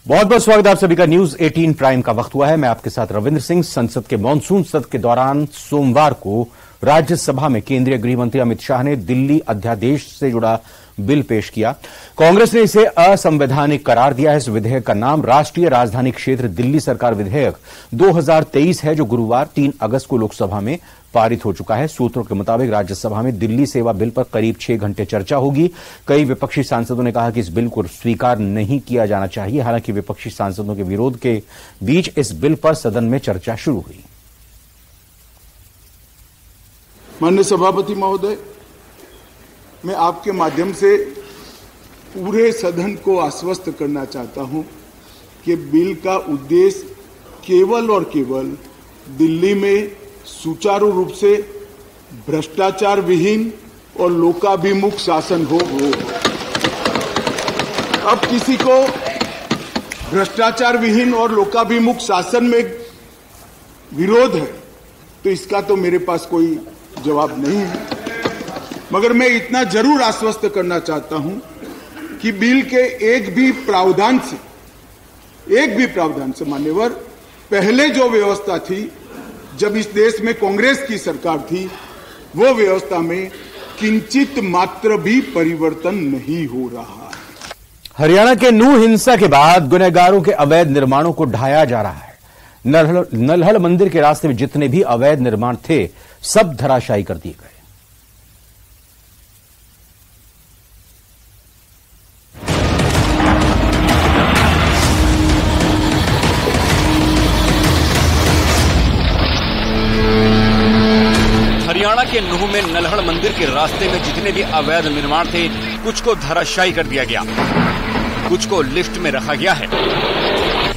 बहुत बहुत स्वागत है आप सभी का। न्यूज 18 प्राइम का वक्त हुआ है। मैं आपके साथ रविंद्र सिंह। संसद के मानसून सत्र के दौरान सोमवार को राज्यसभा में केंद्रीय गृह मंत्री अमित शाह ने दिल्ली अध्यादेश से जुड़ा बिल पेश किया। कांग्रेस ने इसे असंवैधानिक करार दिया है। इस विधेयक का नाम राष्ट्रीय राजधानी क्षेत्र दिल्ली सरकार विधेयक 2023 है, जो गुरुवार 3 अगस्त को लोकसभा में पारित हो चुका है। सूत्रों के मुताबिक राज्यसभा में दिल्ली सेवा बिल पर करीब 6 घंटे चर्चा होगी। कई विपक्षी सांसदों ने कहा कि इस बिल को स्वीकार नहीं किया जाना चाहिए। हालांकि विपक्षी सांसदों के विरोध के बीच इस बिल पर सदन में चर्चा शुरू हुई। माननीय सभापति महोदय, मैं आपके माध्यम से पूरे सदन को आश्वस्त करना चाहता हूं कि बिल का उद्देश्य केवल और केवल दिल्ली में सुचारू रूप से भ्रष्टाचार विहीन और लोकाभिमुख शासन हो। अब किसी को भ्रष्टाचार विहीन और लोकाभिमुख शासन में विरोध है तो इसका तो मेरे पास कोई जवाब नहीं है, मगर मैं इतना जरूर आश्वस्त करना चाहता हूं कि बिल के एक भी प्रावधान से मान्यवर पहले जो व्यवस्था थी जब इस देश में कांग्रेस की सरकार थी, वो व्यवस्था में किंचित मात्र भी परिवर्तन नहीं हो रहा है। हरियाणा के नूह हिंसा के बाद गुनहगारों के अवैध निर्माणों को ढाया जा रहा है। नल्हड़ मंदिर के रास्ते में जितने भी अवैध निर्माण थे, सब धराशायी कर दिए गए। हरियाणा के नूह में नल्हड़ मंदिर के रास्ते में जितने भी अवैध निर्माण थे, कुछ को धराशायी कर दिया गया, कुछ को लिफ्ट में रखा गया है।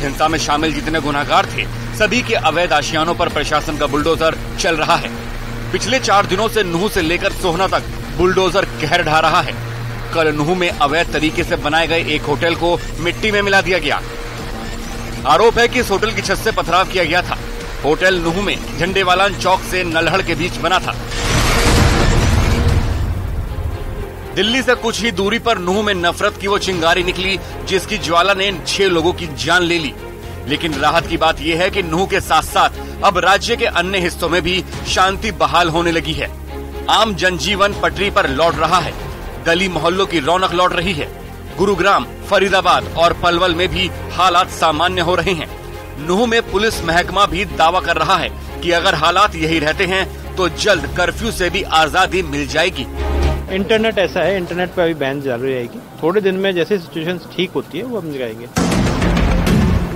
हिंसा में शामिल जितने गुनहगार थे, सभी के अवैध आशियानों पर प्रशासन का बुलडोजर चल रहा है। पिछले 4 दिनों से नूह से लेकर सोहना तक बुलडोजर कहर ढा रहा है। कल नूह में अवैध तरीके से बनाए गए एक होटल को मिट्टी में मिला दिया गया। आरोप है कि इस होटल की छत से पथराव किया गया था। होटल नूह में झंडेवालान चौक से नल्हड़ के बीच बना था। दिल्ली से कुछ ही दूरी पर नूह में नफरत की वो चिंगारी निकली जिसकी ज्वाला ने 6 लोगों की जान ले ली। लेकिन राहत की बात यह है कि नूह के साथ साथ अब राज्य के अन्य हिस्सों में भी शांति बहाल होने लगी है। आम जनजीवन पटरी पर लौट रहा है। गली मोहल्लों की रौनक लौट रही है। गुरुग्राम, फरीदाबाद और पलवल में भी हालात सामान्य हो रहे हैं। नूह में पुलिस महकमा भी दावा कर रहा है कि अगर हालात यही रहते हैं तो जल्द कर्फ्यू से भी आजादी मिल जाएगी। इंटरनेट ऐसा है, इंटरनेट पे अभी बैन चालू रहेगी। थोड़े दिन में जैसे सिचुएशन ठीक होती है वो हम दिखाएंगे।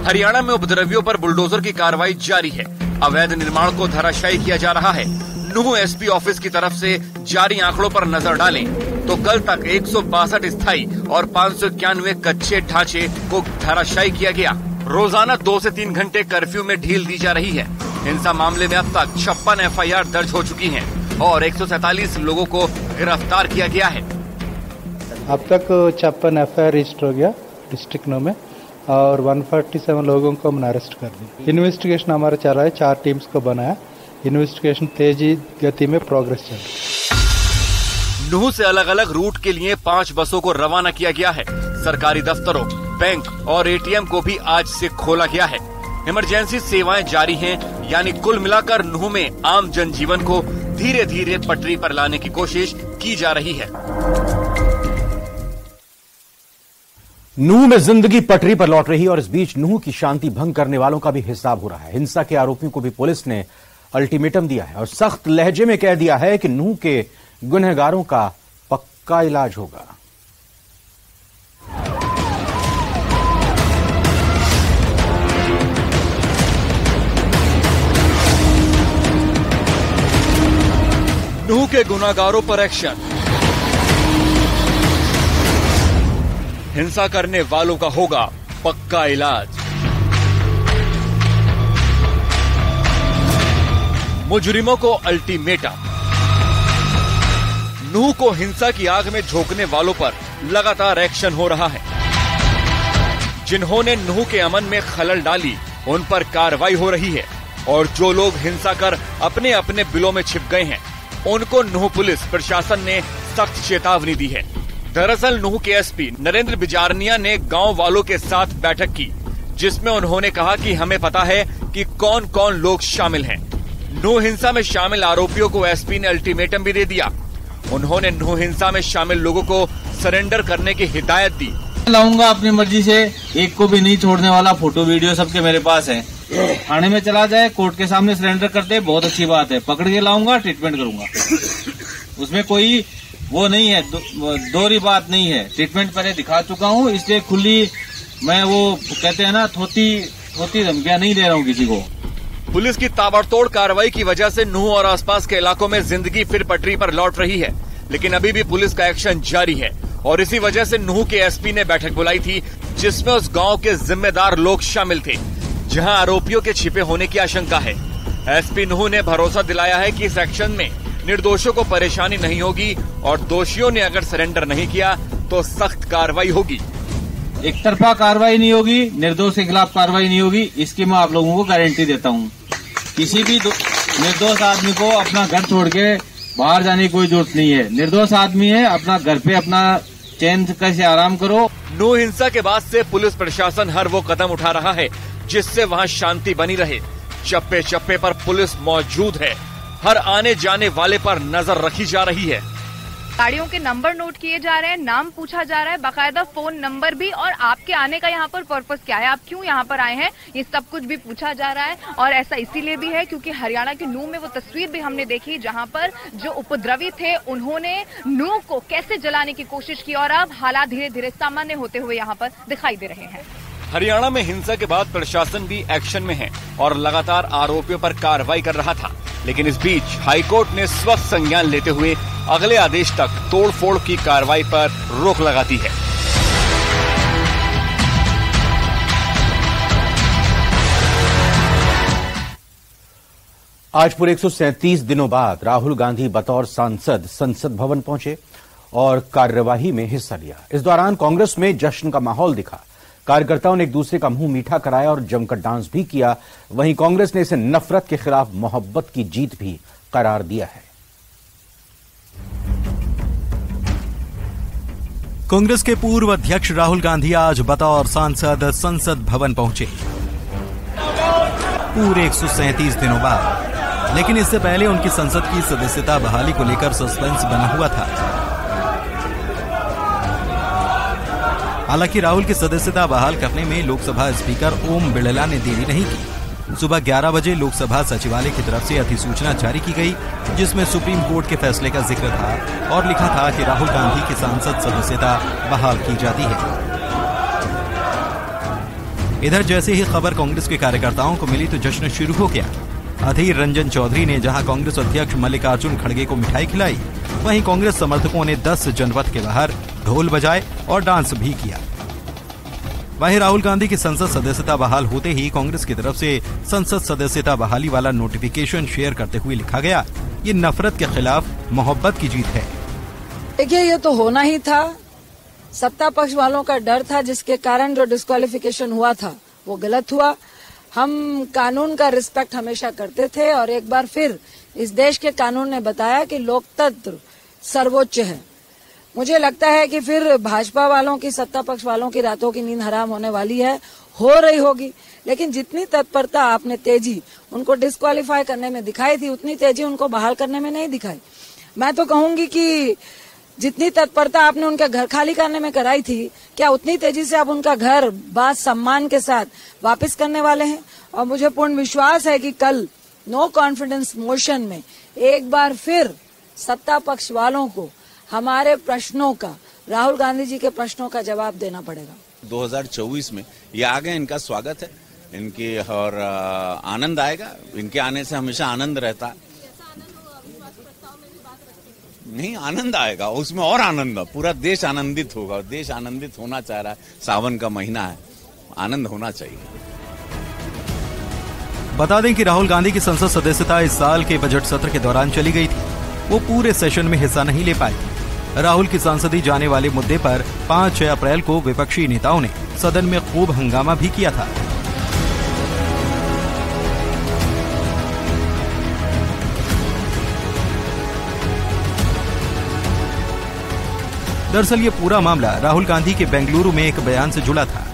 हरियाणा में उपद्रवियों पर बुलडोजर की कार्रवाई जारी है। अवैध निर्माण को धराशायी किया जा रहा है। नूह एसपी ऑफिस की तरफ से जारी आंकड़ों पर नजर डालें तो कल तक 162 स्थायी और 591 कच्चे ढांचे को धराशायी किया गया। रोजाना 2 से 3 घंटे कर्फ्यू में ढील दी जा रही है। हिंसा मामले में अब तक 56 FIR दर्ज हो चुकी हैं और 147 लोगों को गिरफ्तार किया गया है। अब तक 56 FIR रजिस्टर हो गया डिस्ट्रिक्ट में और 147 लोगों को हमने अरेस्ट कर दिया। इन्वेस्टिगेशन हमारा चल रहा है, 4 टीम्स को बनाया। इन्वेस्टिगेशन तेजी गति में प्रोग्रेस चल रही है। नूह से अलग अलग रूट के लिए 5 बसों को रवाना किया गया है। सरकारी दफ्तरों, बैंक और ATM को भी आज से खोला गया है। इमरजेंसी सेवाएं जारी हैं, यानी कुल मिलाकर नूह में आम जनजीवन को धीरे धीरे पटरी पर लाने की कोशिश की जा रही है। नूह में जिंदगी पटरी पर लौट रही है और इस बीच नूह की शांति भंग करने वालों का भी हिसाब हो रहा है। हिंसा के आरोपियों को भी पुलिस ने अल्टीमेटम दिया है और सख्त लहजे में कह दिया है कि नूह के गुनहगारों का पक्का इलाज होगा। नूह के गुनाहगारों पर एक्शन। हिंसा करने वालों का होगा पक्का इलाज। मुजरिमों को अल्टीमेटम। नूह को हिंसा की आग में झोंकने वालों पर लगातार एक्शन हो रहा है। जिन्होंने नूह के अमन में खलल डाली, उन पर कार्रवाई हो रही है और जो लोग हिंसा कर अपने अपने बिलों में छिप गए हैं, उनको नूह पुलिस प्रशासन ने सख्त चेतावनी दी है। दरअसल नूह के एसपी नरेंद्र बिजारनिया ने गांव वालों के साथ बैठक की जिसमें उन्होंने कहा कि हमें पता है कि कौन कौन लोग शामिल हैं। नू हिंसा में शामिल आरोपियों को एसपी ने अल्टीमेटम भी दे दिया। उन्होंने नू हिंसा में शामिल लोगों को सरेंडर करने की हिदायत दी। लाऊंगा अपनी मर्जी से, एक को भी नहीं छोड़ने वाला। फोटो वीडियो सबके मेरे पास है। थाने में चला जाए, कोर्ट के सामने सरेंडर करते, बहुत अच्छी बात है। पकड़ के लाऊंगा, ट्रीटमेंट करूंगा। उसमें कोई वो नहीं है, दोहरी बात नहीं है। ट्रीटमेंट पहले दिखा चुका हूँ, इसलिए खुली मैं वो कहते हैं ना, थोती धमकियां नहीं दे रहा हूँ किसी को। पुलिस की ताबड़तोड़ कार्रवाई की वजह से नूह और आसपास के इलाकों में जिंदगी फिर पटरी पर लौट रही है, लेकिन अभी भी पुलिस का एक्शन जारी है। और इसी वजह से नूह के एसपी ने बैठक बुलाई थी, जिसमें उस गांव के जिम्मेदार लोग शामिल थे, जहां आरोपियों के छिपे होने की आशंका है। एसपी नूह ने भरोसा दिलाया है कि इस एक्शन में निर्दोषों को परेशानी नहीं होगी और दोषियों ने अगर सरेंडर नहीं किया तो सख्त कार्रवाई होगी। एक तरफा कार्रवाई नहीं होगी, निर्दोष के खिलाफ कार्रवाई नहीं होगी, इसकी मैं आप लोगों को गारंटी देता हूँ। किसी भी निर्दोष आदमी को अपना घर छोड़ के बाहर जाने की कोई जरूरत नहीं है। निर्दोष आदमी है, अपना घर पे अपना चैन से आराम करो। नू हिंसा के बाद से पुलिस प्रशासन हर वो कदम उठा रहा है जिससे वहां शांति बनी रहे। चप्पे चप्पे पर पुलिस मौजूद है, हर आने जाने वाले पर नजर रखी जा रही है। गाड़ियों के नंबर नोट किए जा रहे हैं, नाम पूछा जा रहा है, बाकायदा फोन नंबर भी, और आपके आने का यहाँ पर पर्पस क्या है, आप क्यों यहाँ पर आए हैं, ये सब कुछ भी पूछा जा रहा है। और ऐसा इसीलिए भी है क्योंकि हरियाणा के नूह में वो तस्वीर भी हमने देखी जहाँ पर जो उपद्रवी थे उन्होंने नूह को कैसे जलाने की कोशिश की, और अब हालात धीरे धीरे सामान्य होते हुए यहाँ पर दिखाई दे रहे हैं। हरियाणा में हिंसा के बाद प्रशासन भी एक्शन में है और लगातार आरोपियों पर कार्रवाई कर रहा था, लेकिन इस बीच हाईकोर्ट ने स्वतः संज्ञान लेते हुए अगले आदेश तक तोड़फोड़ की कार्रवाई पर रोक लगा दी है। आज पूरे 137 दिनों बाद राहुल गांधी बतौर सांसद संसद भवन पहुंचे और कार्यवाही में हिस्सा लिया। इस दौरान कांग्रेस में जश्न का माहौल दिखा। कार्यकर्ताओं ने एक दूसरे का मुंह मीठा कराया और जमकर डांस भी किया। वहीं कांग्रेस ने इसे नफरत के खिलाफ मोहब्बत की जीत भी करार दिया है। कांग्रेस के पूर्व अध्यक्ष राहुल गांधी आज बतौर सांसद संसद भवन पहुंचे पूरे 137 दिनों बाद, लेकिन इससे पहले उनकी संसद की सदस्यता बहाली को लेकर सस्पेंस बना हुआ था। हालांकि राहुल की सदस्यता बहाल करने में लोकसभा स्पीकर ओम बिड़ला ने देरी नहीं की। सुबह 11 बजे लोकसभा सचिवालय की तरफ से अधिसूचना जारी की गई, जिसमें सुप्रीम कोर्ट के फैसले का जिक्र था और लिखा था कि राहुल गांधी की सांसद सदस्यता बहाल की जाती है। इधर जैसे ही खबर कांग्रेस के कार्यकर्ताओं को मिली तो जश्न शुरू हो गया। अधीर रंजन चौधरी ने जहां कांग्रेस अध्यक्ष मल्लिकार्जुन खड़गे को मिठाई खिलाई, वहीं कांग्रेस समर्थकों ने 10 जनपथ के बाहर ढोल बजाए और डांस भी किया। वहीं राहुल गांधी की संसद सदस्यता बहाल होते ही कांग्रेस की तरफ से संसद सदस्यता बहाली वाला नोटिफिकेशन शेयर करते हुए लिखा गया, ये नफरत के खिलाफ मोहब्बत की जीत है। देखिए, ये तो होना ही था। सत्ता पक्ष वालों का डर था, जिसके कारण जो डिस्क्वालिफिकेशन हुआ था वो गलत हुआ। हम कानून का रिस्पेक्ट हमेशा करते थे और एक बार फिर इस देश के कानून ने बताया कि लोकतंत्र सर्वोच्च है। मुझे लगता है कि फिर भाजपा वालों की, सत्ता पक्ष वालों की रातों की नींद हराम होने वाली है, हो रही होगी। लेकिन जितनी तत्परता आपने तेजी उनको डिस्क्वालीफाई करने में दिखाई थी, उतनी तेजी उनको बहाल करने में नहीं दिखाई। मैं तो कहूंगी कि जितनी तत्परता आपने उनका घर खाली करने में कराई थी, क्या उतनी तेजी से आप उनका घर बात सम्मान के साथ वापस करने वाले हैं? और मुझे पूर्ण विश्वास है कि कल नो कॉन्फिडेंस मोशन में एक बार फिर सत्ता पक्ष वालों को हमारे प्रश्नों का, राहुल गांधी जी के प्रश्नों का जवाब देना पड़ेगा। 2024 में ये आ गए, इनका स्वागत है, इनकी और आनंद आएगा। इनके आने से हमेशा आनंद रहता है। नहीं, आनंद आएगा, उसमें और आनंद, पूरा देश आनंदित होगा। देश आनंदित होना चाह रहा है, सावन का महीना है, आनंद होना चाहिए। बता दें कि राहुल गांधी की संसद सदस्यता इस साल के बजट सत्र के दौरान चली गई थी। वो पूरे सेशन में हिस्सा नहीं ले पाई थी। राहुल की सांसदी जाने वाले मुद्दे पर 5-6 अप्रैल को विपक्षी नेताओं ने सदन में खूब हंगामा भी किया था। दरअसल ये पूरा मामला राहुल गांधी के बेंगलुरु में एक बयान से जुड़ा था।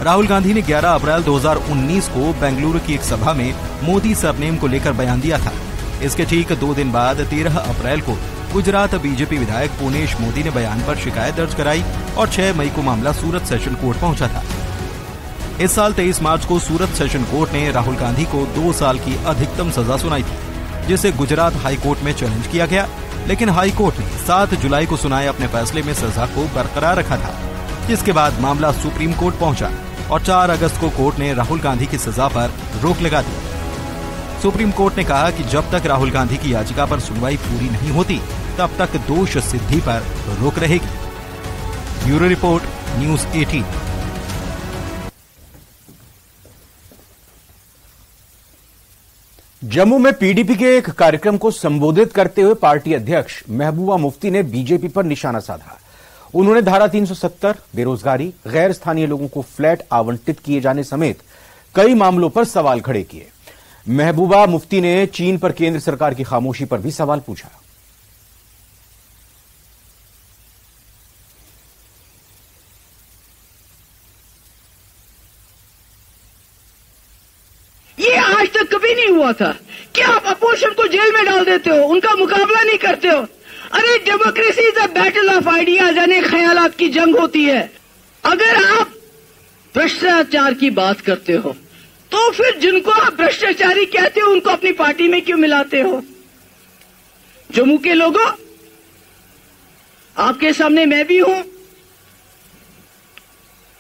राहुल गांधी ने 11 अप्रैल 2019 को बेंगलुरु की एक सभा में मोदी सरनेम को लेकर बयान दिया था। इसके ठीक 2 दिन बाद 13 अप्रैल को गुजरात बीजेपी विधायक पुनेश मोदी ने बयान पर शिकायत दर्ज कराई और 6 मई को मामला सूरत सेशन कोर्ट पहुंचा था। इस साल 23 मार्च को सूरत सेशन कोर्ट ने राहुल गांधी को 2 साल की अधिकतम सजा सुनाई थी, जिसे गुजरात हाई कोर्ट में चैलेंज किया गया, लेकिन हाई कोर्ट ने 7 जुलाई को सुनाए अपने फैसले में सजा को बरकरार रखा था, जिसके बाद मामला सुप्रीम कोर्ट पहुंचा और 4 अगस्त को कोर्ट ने राहुल गांधी की सजा पर रोक लगा दी। सुप्रीम कोर्ट ने कहा कि जब तक राहुल गांधी की याचिका पर सुनवाई पूरी नहीं होती, तब तक दोष सिद्धि पर रोक रहेगी। Bureau report, news 18। जम्मू में पीडीपी के एक कार्यक्रम को संबोधित करते हुए पार्टी अध्यक्ष महबूबा मुफ्ती ने बीजेपी पर निशाना साधा। उन्होंने धारा 370, बेरोजगारी, गैर स्थानीय लोगों को फ्लैट आवंटित किए जाने समेत कई मामलों पर सवाल खड़े किए। महबूबा मुफ्ती ने चीन पर केंद्र सरकार की खामोशी पर भी सवाल पूछा। ये आज तक कभी नहीं हुआ था कि आप अपोजिशन को जेल में डाल देते हो, उनका मुकाबला नहीं करते हो। अरे democracy is a battle of ideas, यानी ख्यालात की जंग होती है। अगर आप भ्रष्टाचार की बात करते हो तो फिर जिनको आप भ्रष्टाचारी कहते हो उनको अपनी पार्टी में क्यों मिलाते हो? जम्मू के लोगों, आपके सामने मैं भी हूं,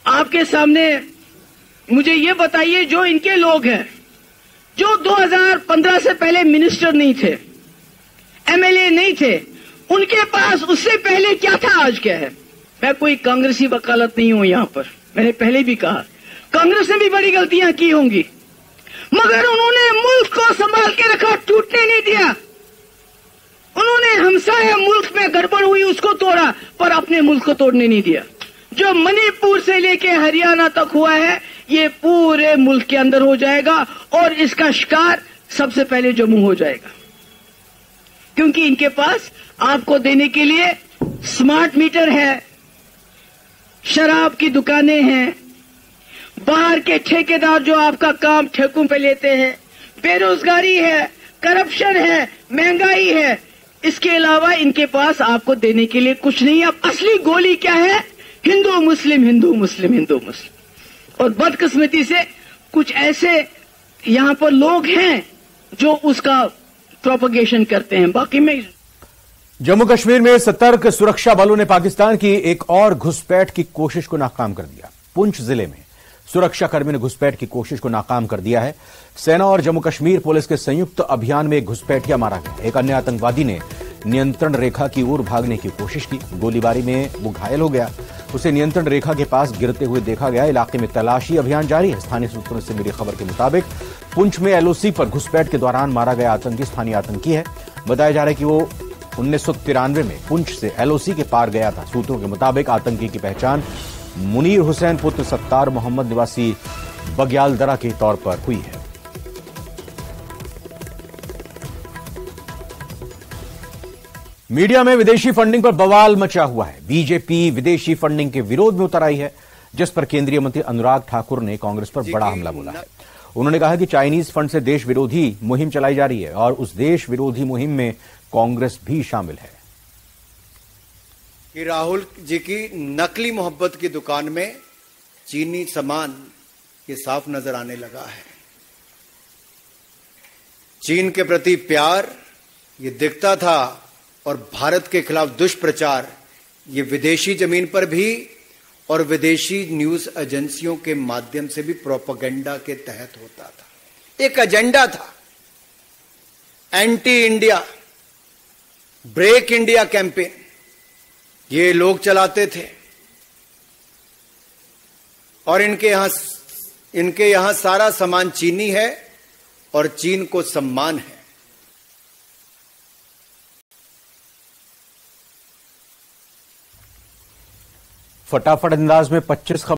आपके सामने मुझे ये बताइए, जो इनके लोग हैं जो 2015 से पहले मिनिस्टर नहीं थे, एमएलए नहीं थे, उनके पास उससे पहले क्या था, आज क्या है? मैं कोई कांग्रेसी वकालत नहीं हूं यहां पर, मैंने पहले भी कहा कांग्रेस ने भी बड़ी गलतियां की होंगी, मगर उन्होंने मुल्क को संभाल के रखा, टूटने नहीं दिया। उन्होंने हमसाया मुल्क में गड़बड़ हुई उसको तोड़ा, पर अपने मुल्क को तोड़ने नहीं दिया। जो मणिपुर से लेके हरियाणा तक हुआ है, ये पूरे मुल्क के अंदर हो जाएगा और इसका शिकार सबसे पहले जम्मू हो जाएगा, क्योंकि इनके पास आपको देने के लिए स्मार्ट मीटर है, शराब की दुकानें हैं, बाहर के ठेकेदार जो आपका काम ठेकों पे लेते हैं, बेरोजगारी है, करप्शन है, महंगाई है। इसके अलावा इनके पास आपको देने के लिए कुछ नहीं है। अब असली गोली क्या है? हिंदू मुस्लिम, हिंदू मुस्लिम, हिंदू मुस्लिम। और बदकिस्मती से कुछ ऐसे यहां पर लोग हैं जो उसका प्रोपगेशन करते हैं। बाकी में जम्मू कश्मीर में सतर्क सुरक्षा बलों ने पाकिस्तान की एक और घुसपैठ की कोशिश को नाकाम कर दिया। पुंछ जिले में सुरक्षाकर्मी ने घुसपैठ की कोशिश को नाकाम कर दिया है। सेना और जम्मू कश्मीर पुलिस के संयुक्त अभियान में एक घुसपैठिया मारा गया। एक अन्य आतंकवादी ने नियंत्रण रेखा की ओर भागने की कोशिश की। गोलीबारी में वो घायल हो गया। उसे नियंत्रण रेखा के पास गिरते हुए देखा गया। इलाके में तलाशी अभियान जारी है। स्थानीय सूत्रों से मिली खबर के मुताबिक पुंछ में एलओसी पर घुसपैठ के दौरान मारा गया आतंकी स्थानीय आतंकी है। बताया जा रहा है कि वो 1993 में पुंछ से एलओसी के पार गया था। सूत्रों के मुताबिक आतंकी की पहचान मुनीर हुसैन पुत्र सत्तार मोहम्मद निवासी बग्यालदरा के तौर पर हुई है। मीडिया में विदेशी फंडिंग पर बवाल मचा हुआ है। बीजेपी विदेशी फंडिंग के विरोध में उतर आई है, जिस पर केंद्रीय मंत्री अनुराग ठाकुर ने कांग्रेस पर बड़ा हमला बोला है। उन्होंने कहा कि चाइनीज फंड से देश विरोधी मुहिम चलाई जा रही है और उस देश विरोधी मुहिम में कांग्रेस भी शामिल है। कि राहुल जी की नकली मोहब्बत की दुकान में चीनी सामान ये साफ नजर आने लगा है। चीन के प्रति प्यार ये दिखता था और भारत के खिलाफ दुष्प्रचार ये विदेशी जमीन पर भी और विदेशी न्यूज एजेंसियों के माध्यम से भी प्रोपेगेंडा के तहत होता था। एक एजेंडा था, anti India, break India campaign, ये लोग चलाते थे और इनके यहां सारा सामान चीनी है और चीन को सम्मान है। फटाफट अंदाज में 25